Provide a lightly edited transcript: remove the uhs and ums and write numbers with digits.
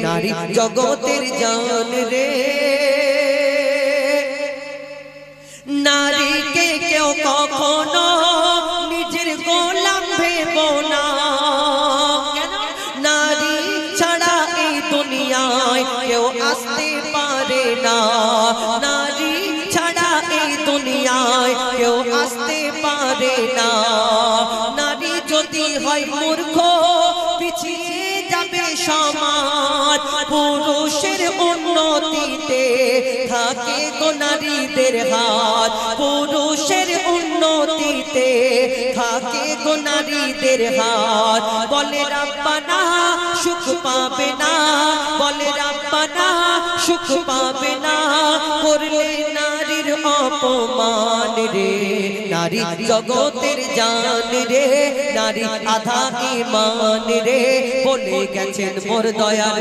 নারী জগতের জান রে। নারীকে কেউ কখনো নিজের গোলাম ভেবো না, নারী ছাড়া এই দুনিয়ায় কেউ আসতে পারে না, নারী ছাড়া এই দুনিয়ায় কেউ আসতে পারে না। নারী যদি হয় মূর্খ পিছিয়ে যাবে সমাজ, পুরুষের উন্নতিতে থাকে গো নারীদের হাত, পুরুষের উন্নতিতে থাকে গো নারীদের হাত। বলে রাব্বানা সুখ পাবে না, বলে রাব্বানা সুখ পাবে না, করলে নারীর অপমান রে। নারী জগতের জান রে, নারী আধা ঈমান রে, বলে গেছেন মোর দয়ার